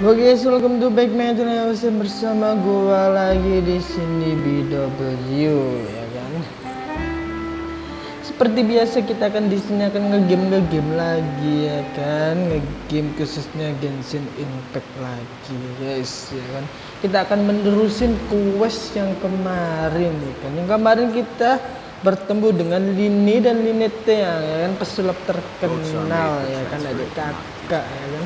Oke guys, welcome to back my channel bersama gua lagi di sini BW ya kan. Seperti biasa kita akan di sini akan ngegame lagi ya kan, ngegame khususnya Genshin Impact lagi guys ya kan. Kita akan menerusin quest yang kemarin ya kan. Yang kemarin kita bertemu dengan Lini dan Linete ya kan, pesulap terkenal ya kan, adik kakak ya kan.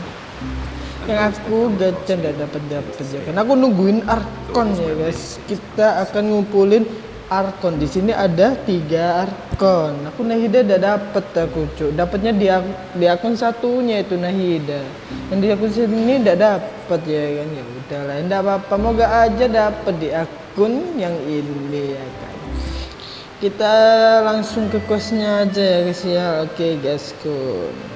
Yang aku gacha nggak dapat ya kan, aku nungguin Arkon ya guys. Kita akan ngumpulin Arkon. Di sini ada 3 Arkon. Aku Nahida udah dapet aku cuk, dapatnya di akun satunya itu Nahida, yang di akun sini udah dapet ya kan. Ya udahlah, enggak apa-apa, moga aja dapet di akun yang ini ya kan. Kita langsung ke questnya aja ya guys ya. Oke guys, kun.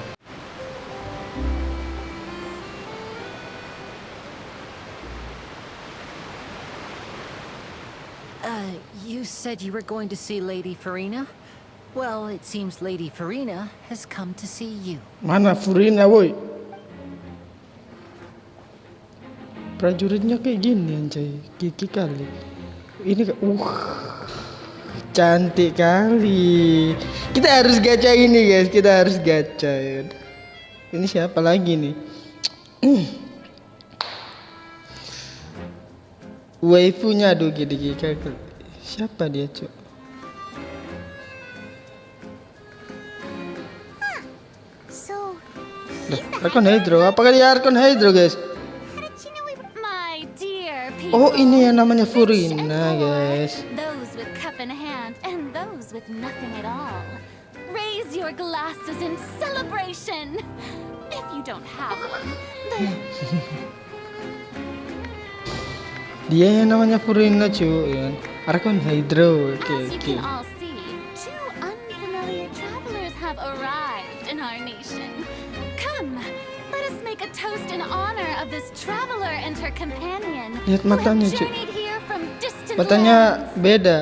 You said you were going to see Lady Furina? Well, it seems Lady Furina has come to see you. Mana Furina woi? Prajuritnya kayak gini anjay, gigi kali. Ini cantik kali. Kita harus gacha ini guys, kita harus gacha. Ini siapa lagi nih? Waifunya aduh gigi kali. Siapa dia cuk? Arkon Hydro, apakah dia Arkon Hydro guys? Oh ini yang namanya Furina guys. Those with cup in hand and those with nothing at all. Raise your glasses in celebration. If you don't have one, then dia yang namanya Furina cuy ya. Arkon Hydro. As you can all see, 2 unfamiliar travelers have arrived in our nation. Come, let us make a toast in honor of this traveler and her companion. Lihat matanya cuy. Matanya Matanya beda.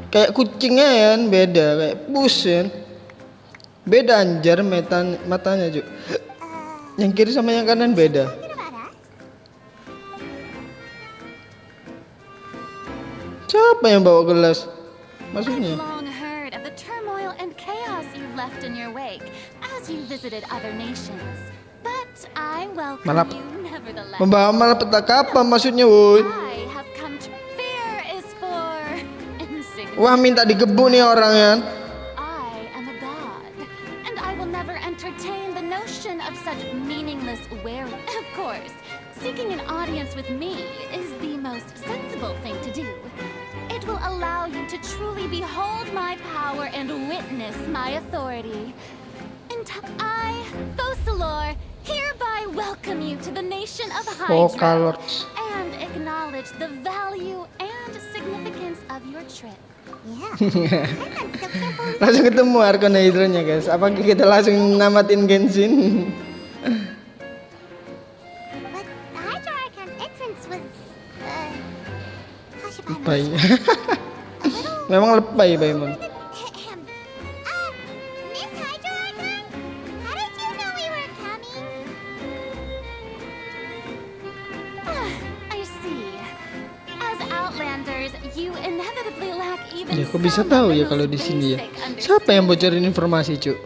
Kayak kucingnya ya, beda kayak bus ya. Beda anjar matanya cuy. Yang kiri sama yang kanan beda. Siapa yang bawa gelas? Maksudnya? Membawa malapetaka apa maksudnya, woi? Wah, minta digebuk nih orang ya. Seeking an audience with me is the most sensible thing to do. It will allow you to truly behold my power and witness my authority. And I, Focalor, hereby welcome you to the nation of Hydra and acknowledge the value and significance of your trip. Yeah. Langsung ketemu Arkon Hydro-nya guys. Apakah kita langsung namatin Genshin? Lebay. Memang lebay Baimon. Ya, kok bisa tahu ya kalau di sini ya? Siapa yang bocorin informasi, Cuk?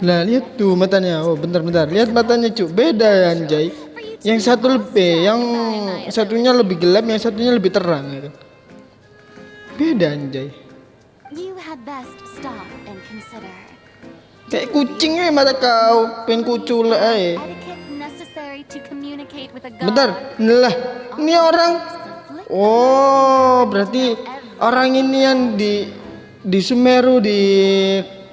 Nah, lihat tuh matanya. Oh, bentar. Lihat matanya, Cuk. Beda ya, anjay. Yang satu lebih, yang satunya lebih gelap, yang satunya lebih terang ya kan. Beda anjay. Kayak kucingnya mata kau, pengen kucul aja. Bentar, lah. Ini orang. Oh, berarti orang ini yang di Sumeru di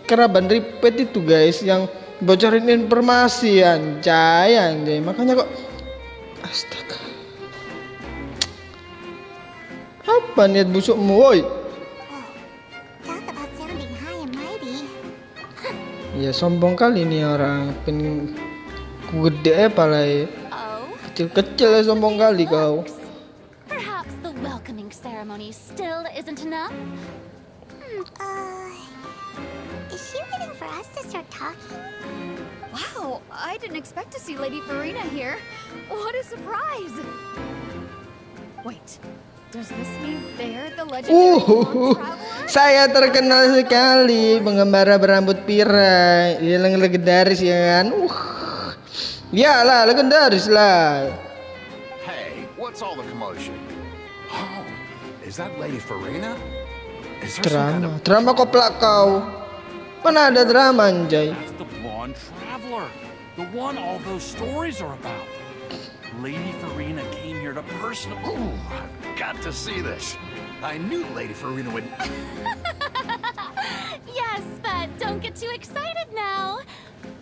Keraban Ripet itu guys, yang bocorin informasi anjay. Makanya kok astaga, apa niat busukmu woi? Ya sombong kali nih orang, pengen ku gede palai, kecil-kecil ya, sombong kali kau. Perhaps the welcoming ceremony still isn't enough. she waiting for us to start talking? Wow, I didn't expect to see Lady Furina here. What a surprise! Wait, does this mean they're the legendary blonde traveler? Saya terkenal sekali, pengembara berambut pirang. Dia yang legendaris ya kan? Ya lah, legendaris lah. Hey, what's all the commotion? Oh, is that Lady Furina? Is there some kind of Drama koplak kau. Mana ada drama anjay? That's the blonde traveler, the one all those stories are about. Lady Furina came here to personally. Ooh, I've got to see this. I knew Lady Furina would. Yes, but don't get too excited now.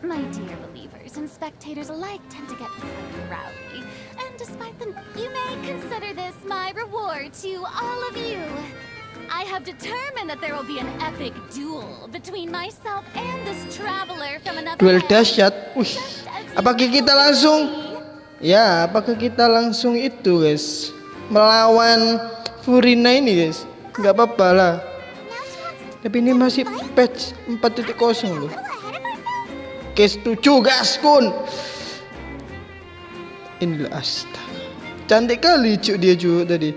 My dear believers and spectators alike tend to get pretty rowdy. And despite them, you may consider this my reward to all of you. I have determined that there will be an epic duel between myself and this traveler from another Duel land. dahsyat. Apakah kita langsung? Ya, apakah kita langsung itu guys melawan Furina ini guys? Nggak apa-apa lah. Tapi ini masih patch 4.0 loh. Oke, setuju gaskun. Inilah astaga. Cantik kali cuk dia cuk tadi.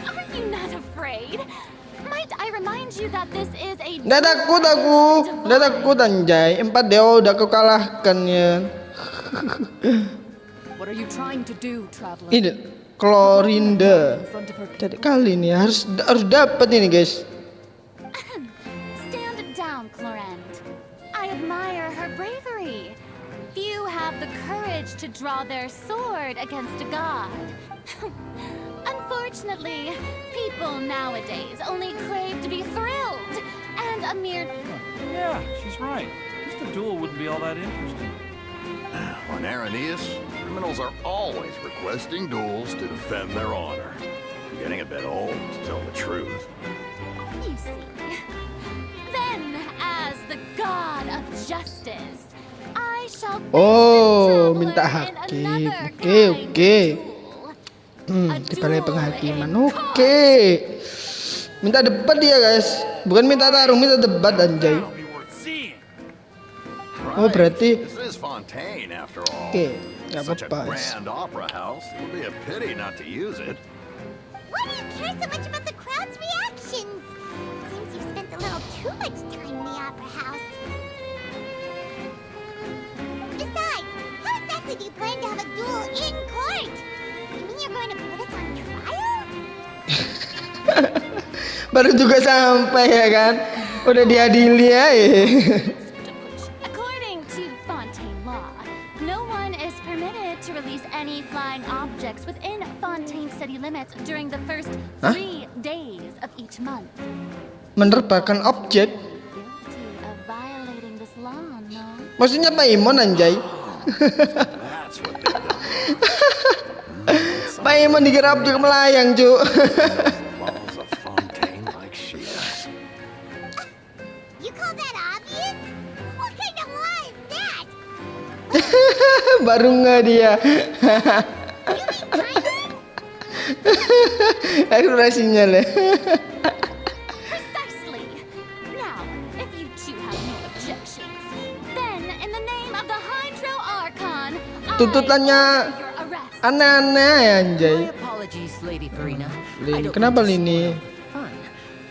Are you not afraid? Might I remind you that this is a Nggak takut aku. Nggak takut anjay. 4 dewa udah kau kalahkan ya. What are you trying to do, traveler? Ini Klorinda. Jadi kali ini harus dapat ini guys. Stand down, Clorinde. I admire her bravery. Few have the courage to draw their sword against a god. Unfortunately, people nowadays only crave to be thrilled, and a mere... Yeah, she's right. Just a duel wouldn't be all that interesting. On Aranias, criminals are always requesting duels to defend their honor. I'm getting a bit old, to tell the truth. You see. Then, as the god of justice, I shall face Oh, this minta traveler in hakim. another Oke, kind oke. duel. A Dipalai duel penghakiman. in Oke. Minta debat dia guys. Bukan minta tarung, minta debat anjay. That'll be worth seeing. Oh, berarti This is Fontaine, after all. oke, nggak Such a apa-apa. grand opera house. It would be a pity not to use it. Why do you care so much about the crowd's reactions? Seems you've spent a little too much time in the opera house. Besides, how exactly do you plan to have a duel in court? You mean you're going to put us on trial? Baru juga sampai ya kan. Udah diadili ya. According to Fontaine law, no one is permitted to release any flying objects within Fontaine city limits during the first 3 days of each month. Menerbangkan objek. Guilty of violating this law, no? Maksudnya Pak Imon anjay. That's what they've done. Pak Imon dikira objek melayang, Cuk. Laws of Fontaine like she does. You call that obvious? What kind of law is that? Baru nggak dia. You mean Thailand? Ekspresinya lah. Precisely. Now, if you two have no objections, then in the name of the Hydro Archon, Tuntutannya I order your arrest. aneh-aneh ya anjay. My apologies, Lady Furina. Lin, I don't kenapa mean to Lini? spoil the fun,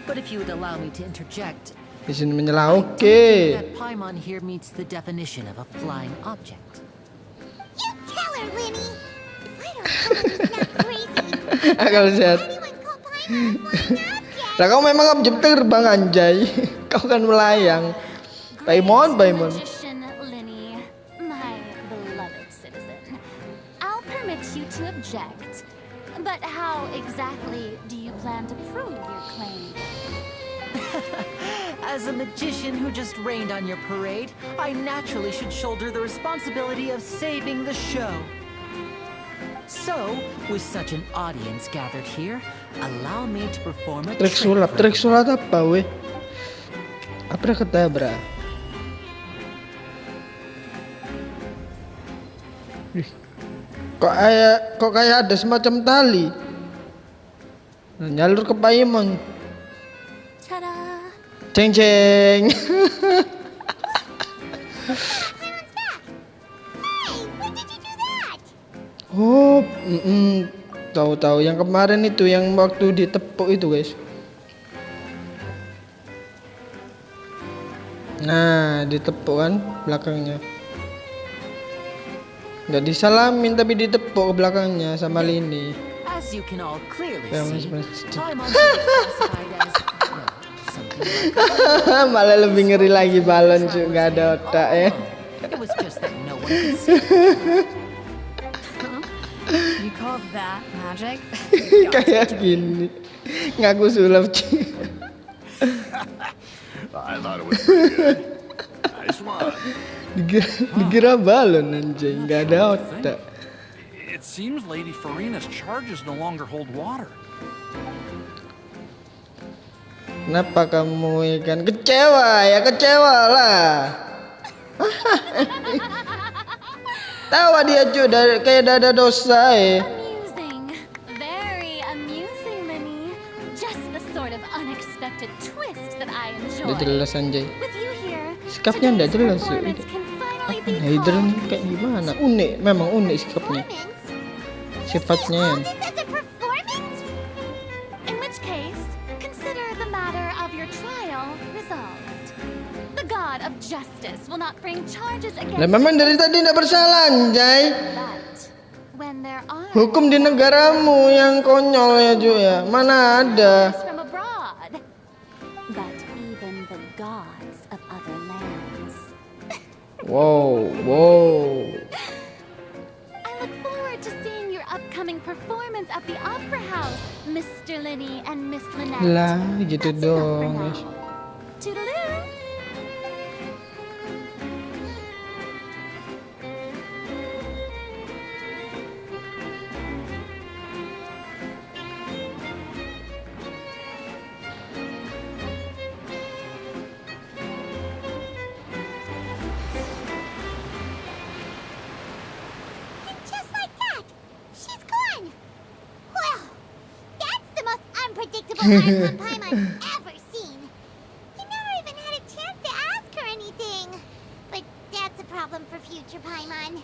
but if you would allow me to interject, Di sini menyela. I don't Oke. think that Paimon here meets the definition of a flying object. You tell her, Linny. If I don't tell her he's not crazy, Akal sehat. anyone call Paimon a flying object? Lah kau memang objek terbang anjay. Kau kan melayang. Paimon, Paimon. Magician Linny, my beloved citizen. I'll permit you to object, but how exactly do you plan to prove your claim? As a magician who just rained on your parade, I naturally should shoulder the responsibility of saving the show. So, with such an audience gathered here, allow me to perform a Trik sulap apa weh? Abrakadabra. Ih. Kok kayak ada semacam tali. Nah, nyalur ke Paimon. Ta-da! Ceng ceng. Hey, when did you do that? Oh, tahu-tahu yang kemarin itu yang waktu ditepuk itu, guys. Nah, ditepuk kan belakangnya. Nggak disalamin tapi ditepuk ke belakangnya sama Lini. As you can all clearly Yeah, see, Miss- Paimon should be classified as, well, something like Malah lebih ngeri lagi balon cuy, nggak ada otak ya. It was just that no one could see. You call that magic? Kayak gini. Ngaku sulap cuy. I thought it was pretty good. Nice one. Dikira balon anjay, nggak ada otak. It seems Lady Furina's charges no longer hold water. Kenapa kamu ikan kecewa ya, kecewa lah. Tawa dia cuy, kayak ada dosa ya. Amusing. Very amusing, Linny. Just the sort of unexpected twist that I Udah enjoy. jelas anjay. With you here, Sikapnya nggak jelas cuy. performance can finally be Hydra nih called kayak gimana? Unik, memang unik sikapnya. performance. Sifatnya All ya. this as a performance? In which case, consider the matter of your trial resolved. The god of justice will not bring charges against Lah memang dari tadi nggak bersalah anjay. but when there are Hukum di negaramu yang konyol ya cuy ya. Mana ada? from abroad, but even the gods of other lands. Wow. I look forward to seeing your upcoming performance at the Opera House, Mr. Linny and Miss Lynette. Lah gitu That's enough for dong now. guys. Toodaloo. Just like that, she's gone. Well, that's the most unpredictable icon Paimon's ever seen. He never even had a chance to ask her anything. But that's a problem for future Paimon.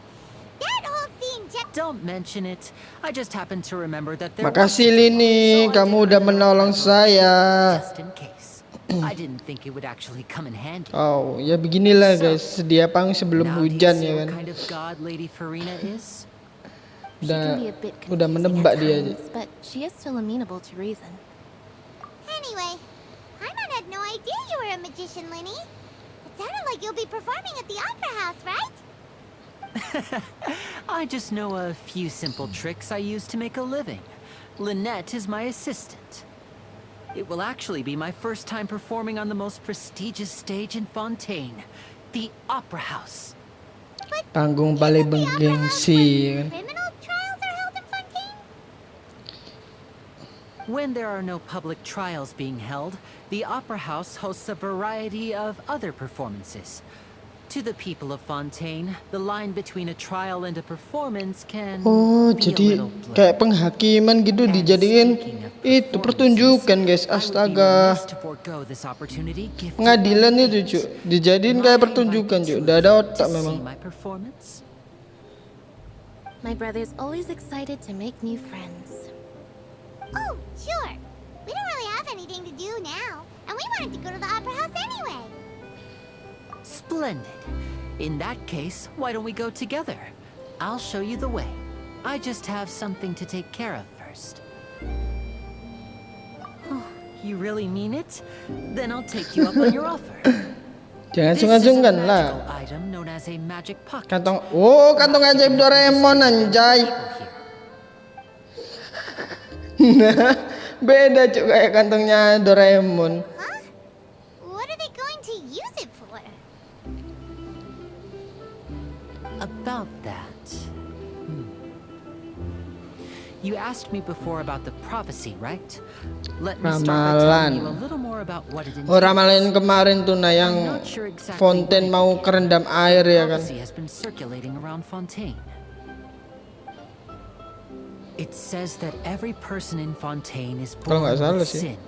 That whole scene just... Don't mention it. I just happened to remember that there Makasih was Lini, so I kamu did udah another menolong cover saya. just in case. I didn't think it would actually come in handy. Oh, ya beginilah guys, sedia panggung sebelum Now do you hujan see ya what kan. kind of god Lady Furina is? She can be a bit Udah confusing menebak at dia. times, but she is still amenable to reason. Anyway, Paimon had no idea you were a magician, Linny. It sounded like you'll be performing at the Opera House, right? I just know a few simple tricks I use to make a living. Lynette is my assistant. It will actually be my first time performing on the most prestigious stage in Fontaine, the Opera House. Panggung paling bergengsi ya kan. Criminal trials are held in Fontaine? When there are no public trials being held, the Opera House hosts a variety of other performances. To the people of Fontaine, the line between a trial and a performance can Oh, be a jadi little blurred. kayak penghakiman gitu And dijadiin speaking of itu performances, pertunjukan guys. I would be Astaga. remiss to forego this opportunity gifted Pengadilan by itu fate. cuy, dijadiin Might kayak I pertunjukan invite cuy. the Udah two ada of you otak to see memang. my performance? My brother's always excited to make new friends. Oh, sure. We don't really have anything to do now, and we wanted to go to the Opera House anyway. Splendid. In that case, why don't we go together? I'll show you the way. I just have something to take care of first. Oh, you really mean it? Then I'll take you up on your offer. Jangan This is a sungkan-sungkan magical lah. item known as a magic pocket. Kantong, oh kantong ajaib Doraemon anjay. Nah, beda cuy kayak kantongnya Doraemon. Huh? What are they going to use it for? About that. You asked me before about the prophecy, right? Let me start by telling you a Ramalan. little more about what it entails. Oh ramalan kemarin tuh nah I'm yang not sure exactly Fontaine when it mau began. kerendam air ya kan. Prophecy has been circulating around Fontaine. It says that every person in Fontaine is Kalau born nggak salah with sih. sin.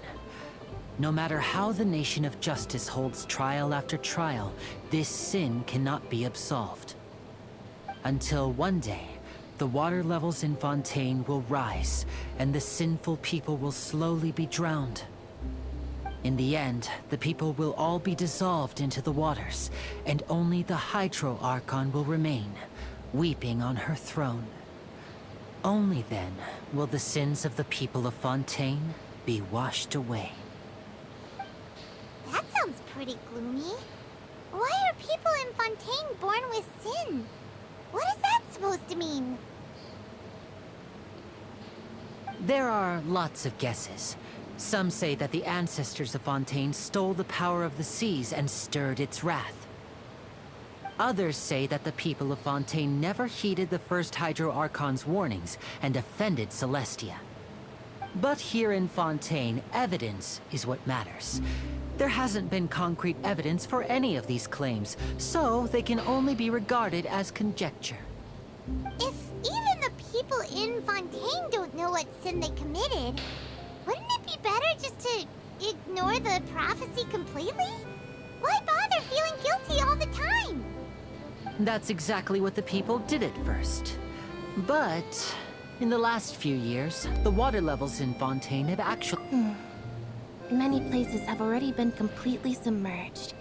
No matter how the nation of justice holds trial after trial, this sin cannot be absolved. Until one day, the water levels in Fontaine will rise, and the sinful people will slowly be drowned. In the end, the people will all be dissolved into the waters, and only the Hydro Archon will remain, weeping on her throne. Only then will the sins of the people of Fontaine be washed away. That sounds pretty gloomy. Why are people in Fontaine born with sin? What is that supposed to mean? There are lots of guesses. Some say that the ancestors of Fontaine stole the power of the seas and stirred its wrath. Others say that the people of Fontaine never heeded the first Hydro Archon's warnings and offended Celestia. But here in Fontaine, evidence is what matters. There hasn't been concrete evidence for any of these claims, so they can only be regarded as conjecture. If even the people in Fontaine don't know what sin they committed, wouldn't it be better just to ignore the prophecy completely? Why bother feeling guilty all the time? That's exactly what the people did at first. But in the last few years, the water levels in Fontaine have actually... Many places have already been completely submerged.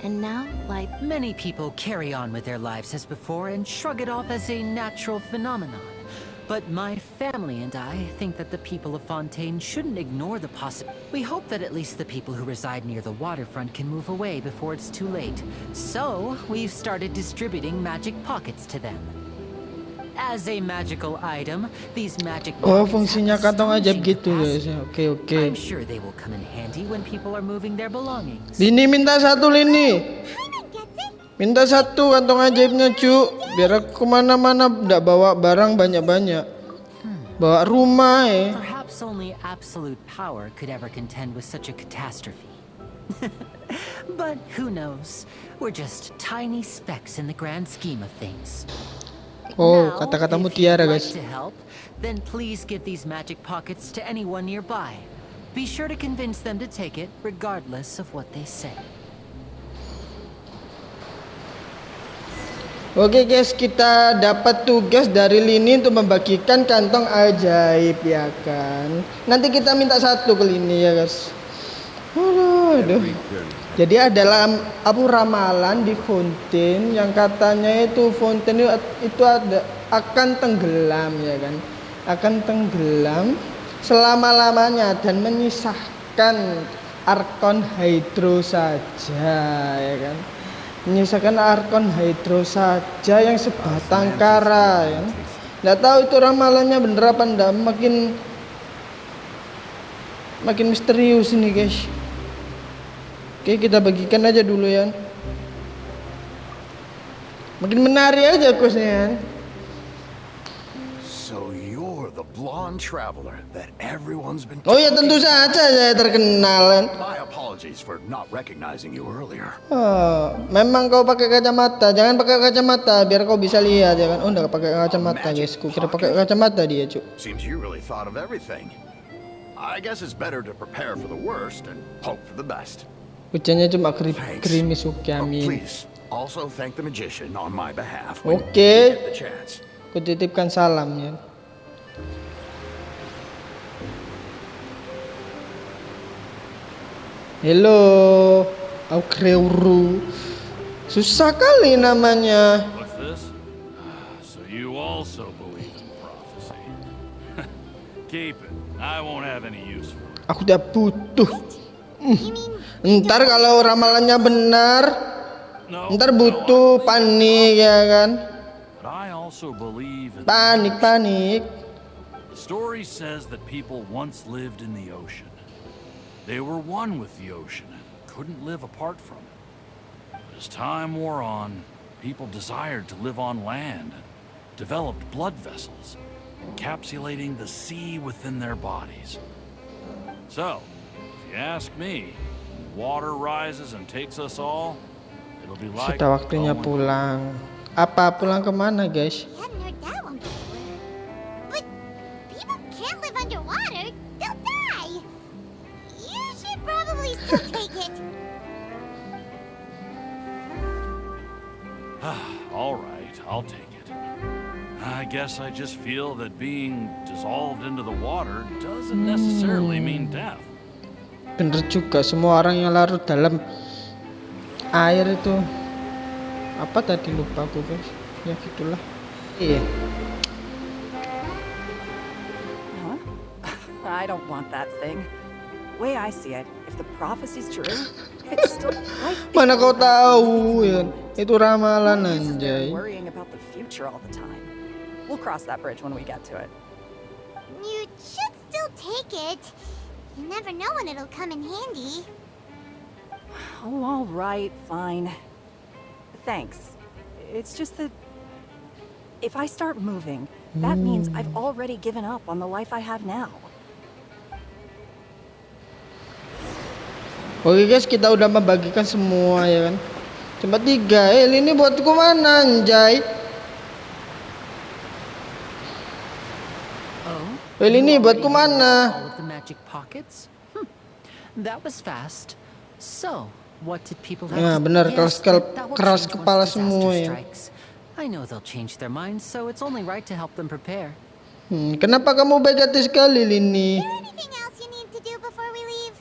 And now, like... Many people carry on with their lives as before and shrug it off as a natural phenomenon. But my family and I think that the people of Fontaine shouldn't ignore the possibility. We hope that at least the people who reside near the waterfront can move away before it's too late. So, we've started distributing magic pockets to them. As a magical item, these magic Oh, pockets fungsinya have kantong ajaib astonishing gitu guys. capacity. Oke. I'm sure they will come in handy when people are moving their belongings. Lini minta satu Lini. Kinda gets it. Minta satu kantong ajaibnya cu. Biar aku kemana-mana nggak bawa barang banyak-banyak. Bawa rumah Perhaps only absolute power could ever contend with such a catastrophe. But who knows? We're just tiny specks in the grand scheme of things. Oh, Now, kata-kata if mutiara you'd like guys. to help, then please give these magic pockets to anyone nearby. Be sure to convince them to take it, regardless of what they say. Oke guys, kita dapat tugas dari Lini untuk membagikan kantong ajaib ya kan. Nanti kita minta satu ke Lini ya guys. Aduh. Jadi adalah ramalan di Fontaine yang katanya itu Fontaine itu akan tenggelam ya kan. Akan tenggelam selama-lamanya dan menyisahkan Archon Hydro saja ya kan. Menyisakan Archon Hydro saja yang sebatang kara ya. Nggak tahu itu ramalannya bener apa enggak, makin misterius ini guys. Oke, kita bagikan aja dulu ya. Makin menarik aja questnya. So you're the blonde traveler that everyone's been Oh ya, tentu saja saya terkenal kan. My apologies for not recognizing you earlier. Oh, memang kau pakai kacamata. Jangan pakai kacamata biar kau bisa lihat ya kan. Oh, enggak pakai kacamata guys. Kukira pakai kacamata dia, Cuk. Seems you really thought of everything. I guess it's better to prepare for the worst and hope for the best. Hujannya cuma Thanks. gerimis, oke, Oh, amin. please, also thank the magician on my behalf. Oke. when you get the chance. Aku titipkan salam ya. Halo, Aukreuru. Susah kali namanya. What's this? So you also believe in prophecy. Keep it. I won't have any use for it. Aku udah butuh. You mean Ntar kalau ramalannya benar, No, ntar butuh panik ya kan. but I also believe in Panik. The story says that people once lived in the ocean. They were one with the ocean and couldn't live apart from it. But as time wore on, people desired to live on land and developed blood vessels, encapsulating the sea within their bodies. So, if you ask me, when water rises and takes us all, it'll be like Sudah waktunya going pulang. Apa pulang kemana guys? we hadn't heard that one before. But All right, I'll take it. I guess I just feel that being dissolved into the water doesn't necessarily mean death. Bener juga, semua orang yang larut dalam air itu apa tadi, lupa aku guys. Ya gitulah. Iya. Huh? I don't want that thing. Way I see it, if the prophecy's true, it's still life. Mana kau tahu ya? Itu ramalan anjay. Worrying about the future all the time. We'll cross that bridge when we get to it. You should still take it. You never know when it'll come in handy. Oh, all right, fine. Thanks. It's just that if I start moving, that means I've already given up on the life I have now. Oke guys, kita udah membagikan semua ya kan. Cuma 3. Ini buatku mana anjay? Ini buatku mana? All of the magic pockets? That was fast. So, what did people have Nah, to benar, guess that will keras change kepala once disaster semua ya. strikes? I know they'll change their minds, so it's only right to help them prepare. Kenapa kamu baik hati sekali, Lini? Is there anything else you need to do before we leave?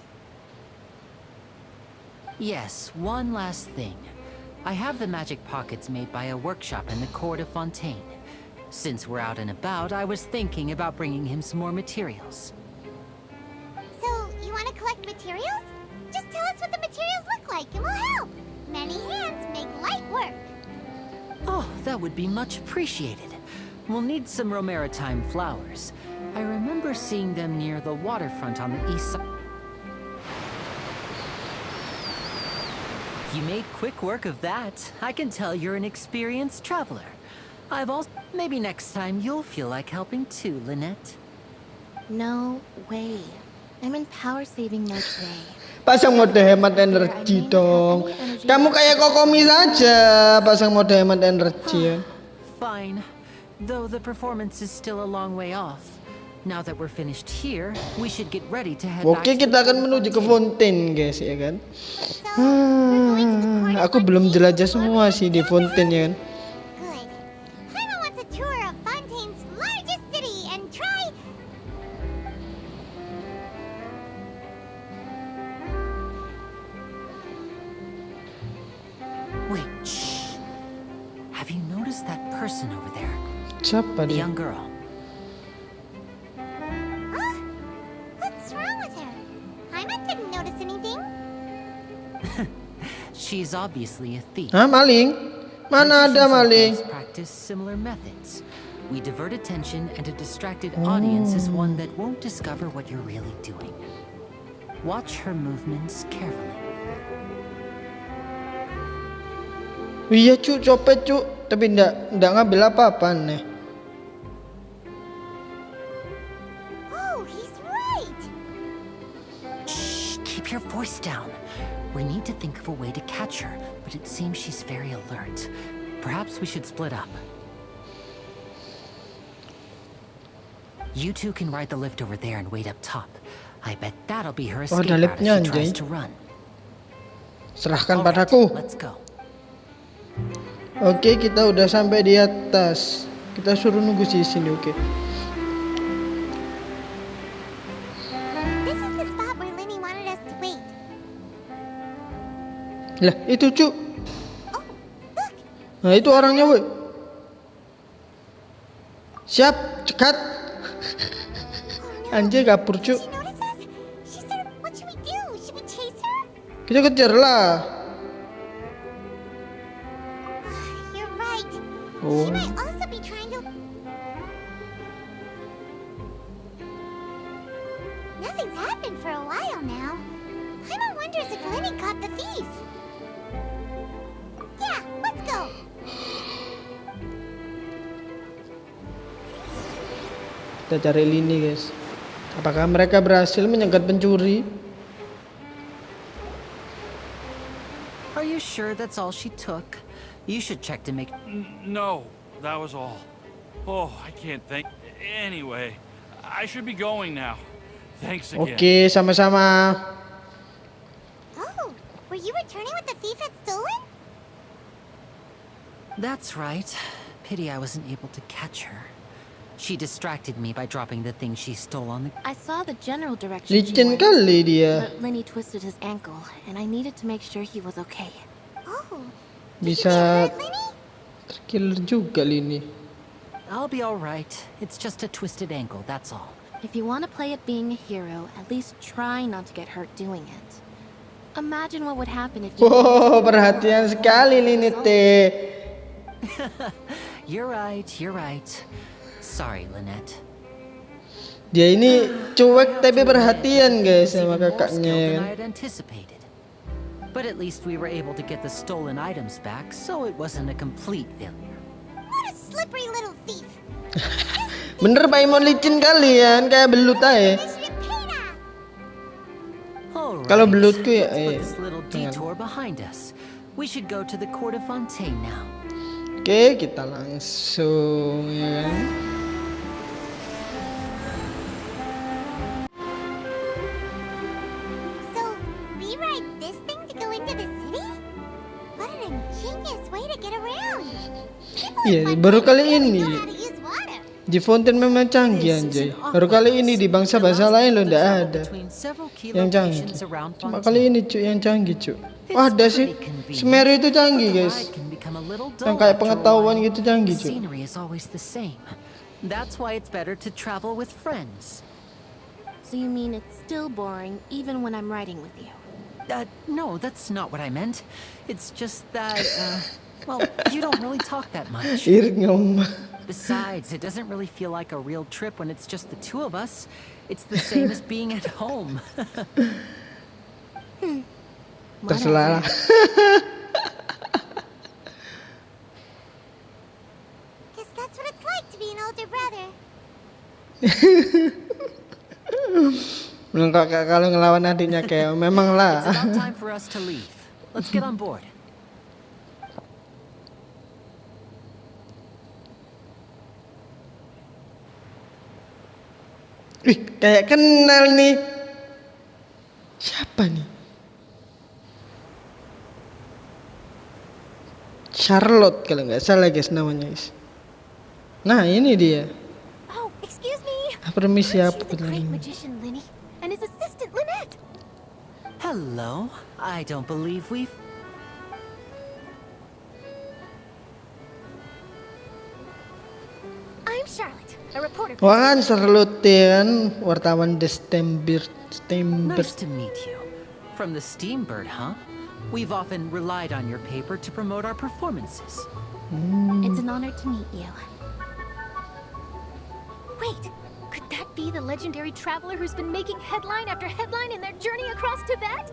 Yes, one last thing. I have the magic pockets made by a workshop in the court of Fontaine. Since we're out and about, I was thinking about bringing him some more materials. So, you want to collect materials? Just tell us what the materials look like and we'll help. Many hands make light work. Oh, that would be much appreciated. We'll need some romaritime flowers. I remember seeing them near the waterfront on the east side. You made quick work of that. I can tell you're an experienced traveler. I've also... Maybe next time you'll feel like helping too, Lynette. No way. I'm in power saving mode today. Pasang mode hemat energi dong. Kamu kayak Kokomi saja, pasang mode hemat energi ya. Fine. Though the performance is still a long way off. Now that we're finished here, we should get ready to head back Oke, to kita the akan menuju ke Fontaine guys ya kan. So, we're going to the court of Aku belum Fontaine jelajah before semua we sih leave di the Fontaine ya kan. Good. Paimon wants a tour of Fontaine's largest city and try... Wait, shh. Have you noticed that person over there? Siapa The dia? young girl. Huh? What's wrong with her? Paimon didn't notice anything. She's obviously a thief. Hah, maling? Mana ada Magicians like maling? us practice similar methods. We divert attention, and a distracted audience is one that won't discover what you're really doing. Watch her movements carefully. Iya cu, copet cu, tapi ndak ngambil apa-apa nih. Oh, he's right. Shh, keep your voice down. We need to think of a way to catch her, but it seems she's very alert. Perhaps we should split up. You two can ride the lift over there and wait up top. I bet that'll be her escape ada route if liftnya, she tries anjay. to run. Serahkan Alright, padaku. let's go. Oke, kita udah sampai di atas. Kita suruh nunggu di sini, oke. This is the spot where Linny wanted us to wait. Lah, itu cu. Oh, look. Nah, itu orangnya, woi. Siap, cekat. Oh, no. Anjay, kabur cu. She noticed us? She said, what should we do? Should we chase her? Kita kejar lah. You're right. Oh. She might also be trying to... Nothing's happened for a while now. Paimon wonders if Linny caught the thief. Yeah, let's go. Kita cari Lini, guys. Apakah mereka berhasil menyegat pencuri? Are you sure that's all she took? You should check to make... No, that was all. Oh, I can't think. Anyway, I should be going now. Thanks again. Oke, sama-sama. Oh, were you returning what the thief had stolen? That's right. Pity I wasn't able to catch her. She distracted me by dropping the thing she stole on the... I saw the general direction she Licin went, kali dia. but Lenny twisted his ankle, and I needed to make sure he was okay. Oh, Bisa terkiller juga Lini. I'll be alright. It's just a twisted ankle, that's all. If you want to play at being a hero, at least try not to get hurt doing it. Imagine what would happen if you... Wow, perhatian sekali Lini teh. You're right. Sorry, Lynette. Dia ini cuek tapi perhatian guys sama Even more kakaknya. skilled ya than kan? I had anticipated. But at least we were able to get the stolen items back, so it wasn't a complete failure. what a slippery little thief. Bener Paimon licin kalian kayak belut aja. Initiative paid off. All right, Kalau belutku ya, let's put this little jangan. detour behind us. We should go to the court of Fontaine now. Oke, kita langsung ya kan. So, we ride this thing to go into the city? What an ingenious way to get around. People in Iya, Fontaine baru kali really ini. know how to use water. Di Fontaine memang canggih anjay. Baru kali ini di bangsa-bangsa lain lo ndak ada yang canggih. Cuma kali ini cuy yang canggih cuy. Wah ada sih. Semeru itu canggih guys. Yang kayak pengetahuan gitu canggih cuy. Scenery is always the same. That's why it's better to travel with friends. So you mean it's still boring even when I'm riding with you? No, that's not what I meant. It's just that, well, you don't really talk that much. Irit ngomong. Besides, it doesn't really feel like a real trip when it's just the two of us. It's the same as being at home. Terserah lah. Guess that's what it's like to be an older brother. Belum kakak kalau ngelawan adiknya kayak memang It's lah. about time for us to leave. Let's get on board. Wih, kayak kenal nih. Siapa nih? Charlotte kalau nggak salah guys namanya guys. Nah ini dia. Oh, excuse me. Permisi Aren't apa you the great namanya? magician Lenny and his assistant Lynette? Hello. I don't believe we've... I'm Charlotte, a reporter. Wah kan Charlotte kan wartawan The Stembird. Nice to meet you. From the Steambird, huh? We've often relied on your paper to promote our performances. It's an honor to meet you. Wait, could that be the legendary traveler who's been making headline after headline in their journey across Tibet?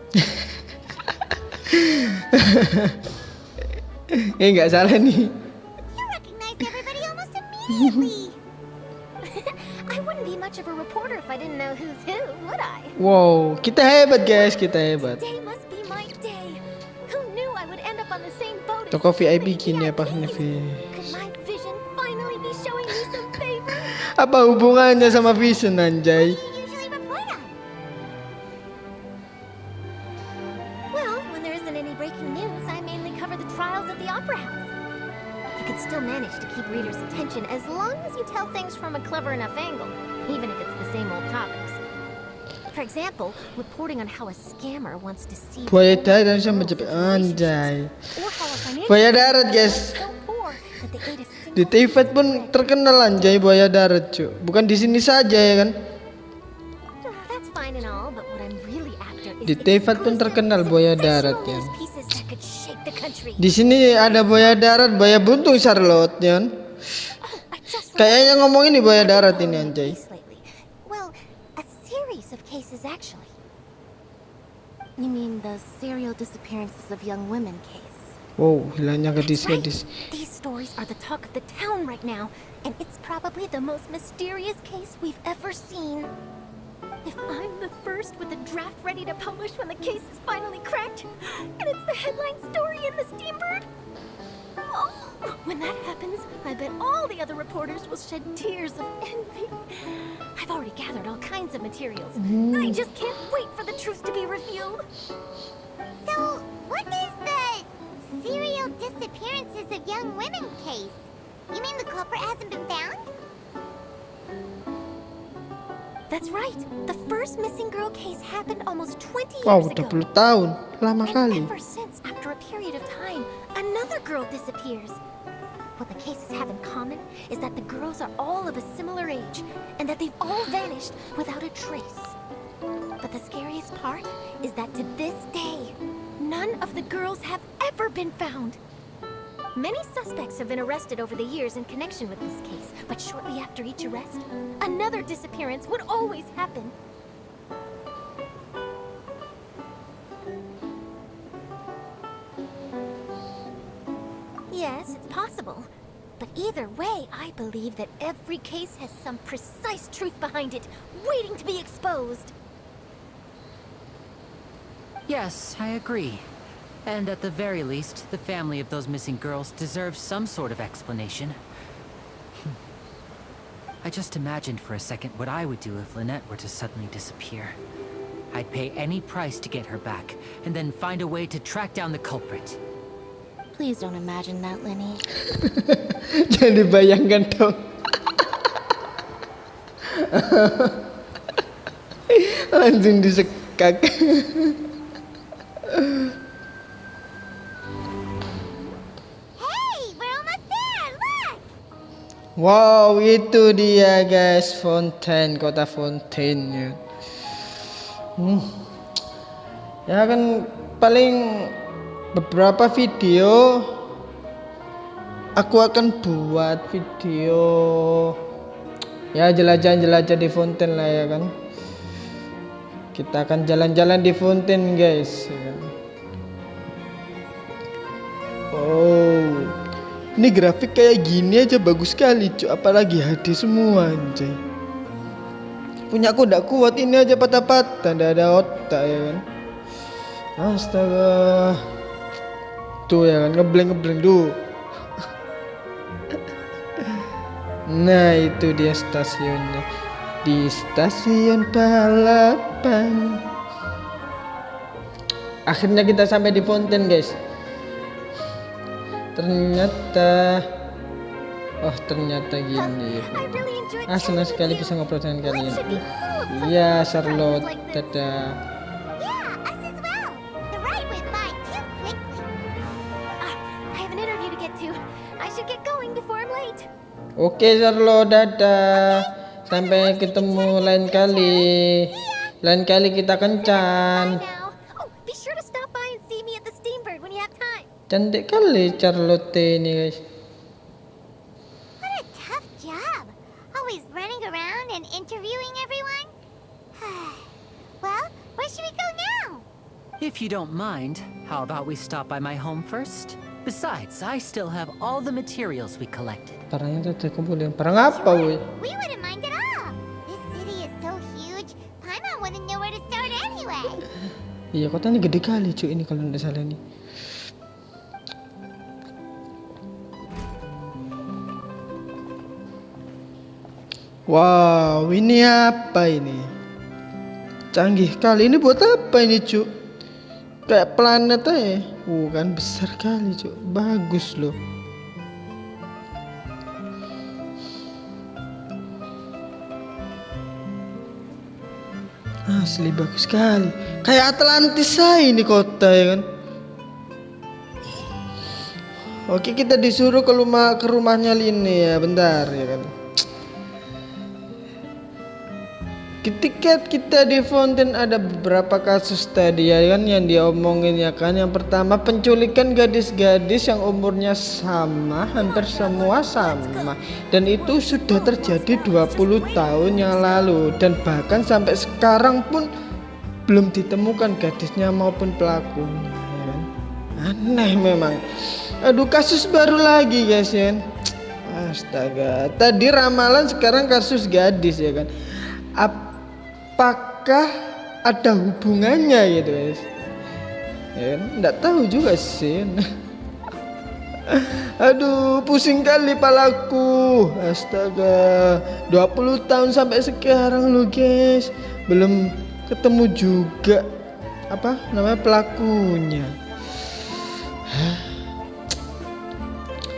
Nggak salah nih. You recognize everybody almost immediately. I wouldn't be much of a reporter if I didn't know who's who, would I? Wow, kita hebat guys, kita hebat. Today must be my day. Who knew I would end up on the same boat as Toko so many VIP gini apa nih? Could my vision finally be showing me some favor? Apa hubungannya sama Vision anjay? You usually report on. Well, when there isn't any breaking news, I mainly cover the trials at the Opera House. You can still manage to keep readers' attention as long as you tell things from a clever enough angle, even if it's the same old topics. For example, reporting on how a scammer wants to see Buaya darat sama Jepang anjay. or how a financial Buaya darat guys. so poor that they ate a Di single Tibet pun terkenal anjay buaya darat cuy. Bukan di sini saja ya kan? That's fine and all, but what I'm really after is Di Tibet pun terkenal buaya darat ya. sensational news pieces that could shake the country. Di sini ada buaya darat, buaya buntung Charlotte ya kan? I just Kayaknya ngomongin di buaya darat ini anjay. case lately. Well, a series of cases actually. You mean the serial disappearances of young women case? Wow, hilangnya That's right. gadis-gadis. These stories are the talk of the town right now, and it's probably the most mysterious case we've ever seen. If I'm the first with a draft ready to publish when the case is finally cracked, and it's the headline story in the Steambird, oh, when that happens, I bet all the other reporters will shed tears of envy. I've already gathered all kinds of materials. I just can't wait for the truth to be revealed. So, what is the serial disappearances of young young women case. You mean the culprit hasn't been found? That's right. The first missing girl case happened almost 20 Wow, years ago. 20 tahun. Lama And kali. ever since, after a period of time, another girl disappears. What the cases have in common is that the girls are all of a similar age, and that they've all vanished without a trace. But the scariest part is that to this day, none of the girls have ever been found. Many suspects have been arrested over the years in connection with this case, but shortly after each arrest, another disappearance would always happen. Yes, it's possible. But either way, I believe that every case has some precise truth behind it, waiting to be exposed. Yes, I agree. And at the very least, the family of those missing girls deserves some sort of explanation. I just imagined for a second what I would do if Lynette were to suddenly disappear. I'd pay any price to get her back, and then find a way to track down the culprit. Please don't imagine that, Lenny. Jangan dibayangkan dong. Langsung disekak. Hey, we're almost there. Look. Wow, itu dia guys, Fontaine, kota Fontaine ya. Ya kan paling beberapa video aku akan buat video ya jelajah-jelajah di Fontaine lah ya kan. Kita akan jalan-jalan di Fontaine guys ya kan? Oh, ini grafik kayak gini aja bagus sekali cuy, apalagi HD semua anjay. Punya aku ndak kuat, ini aja patah-patah, ndak ada otak ya kan. Astaga. Tuh ya kan, ngebleng tuh. Nah itu dia stasiunnya, di stasiun balapan. Akhirnya kita sampai di Fontaine guys. Ternyata gini. Senang sekali bisa ngobrol dengan kalian. Iya Charlotte, dadah. Yeah, us as well. The ride went by too quickly. I have an interview to get to. I should get going before I'm late. Oke Charlotte, dadah. Sampai ketemu lain kali. Lain kali kita kencan. Bye now. Oh, be sure to stop by and see me at the Steambird when you have time. Cantik kali Charlotte ini guys. What a tough job. Always running around and interviewing everyone. Well, where should we go now? If you don't mind, how about we stop by my home first? Besides, I still have all the materials we collected. Parangnya tuh kumpulin. Parang apa woi? We wouldn't mind at all. This city is so huge. Paimon wouldn't know where to start anyway. Iya kotanya gede kali cuy ini kalau nggak salah nih. Wow, ini apa ini? Canggih kali ini, buat apa ini cuy? Kayak planet aja. Kan besar kali cuy, bagus loh. Asli bagus sekali. Kayak Atlantis aja ini kota ya kan. Oke, kita disuruh ke rumahnya Lini ya, bentar ya kan. Ketika kita di Fontaine ada beberapa kasus tadi ya kan yang dia omongin ya kan. Yang pertama penculikan gadis-gadis yang umurnya sama, hampir semua sama. Dan itu sudah terjadi 20 tahun yang lalu. Dan bahkan sampai sekarang pun belum ditemukan gadisnya maupun pelakunya ya kan. Aneh memang. Aduh, kasus baru lagi guys ya kan. Astaga, tadi ramalan sekarang kasus gadis ya kan. Apakah ada hubungannya gitu guys? Ya, nggak tahu juga sih. Aduh, pusing kali palaku. Astaga, 20 tahun sampai sekarang lo guys, belum ketemu juga apa namanya pelakunya.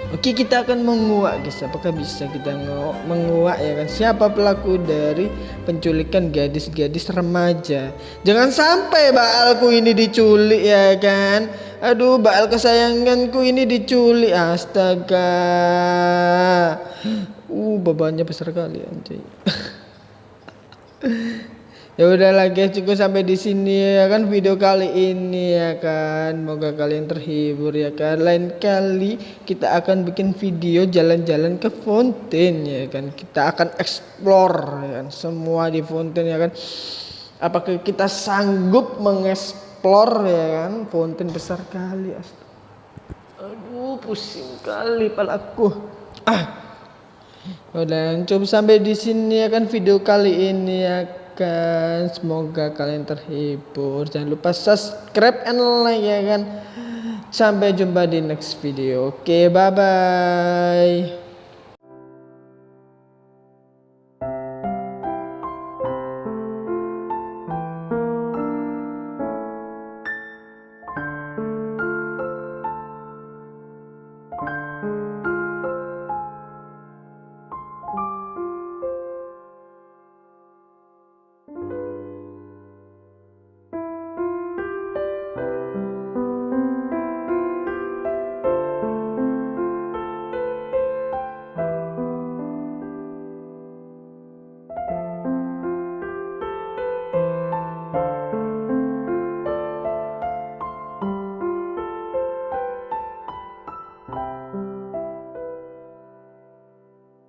Oke, kita akan menguak guys. Apakah bisa kita menguak ya kan? Siapa pelaku dari penculikan gadis-gadis remaja? Jangan sampai baalku ini diculik ya kan? Aduh, baal kesayanganku ini diculik. Astaga. Bebannya besar kali anjay. Ya udahlah guys, cukup sampai di sini ya kan video kali ini ya kan. Semoga kalian terhibur ya kan. Lain kali kita akan bikin video jalan-jalan ke Fontaine ya kan. Kita akan explore ya kan semua di Fontaine ya kan. Apakah kita sanggup mengeksplor ya kan? Fontaine besar kali, aduh pusing kali palaku. Udah cukup sampai di sini ya kan video kali ini ya kan. Semoga kalian terhibur. Jangan lupa subscribe and like ya kan. Sampai jumpa di next video. Oke, bye bye.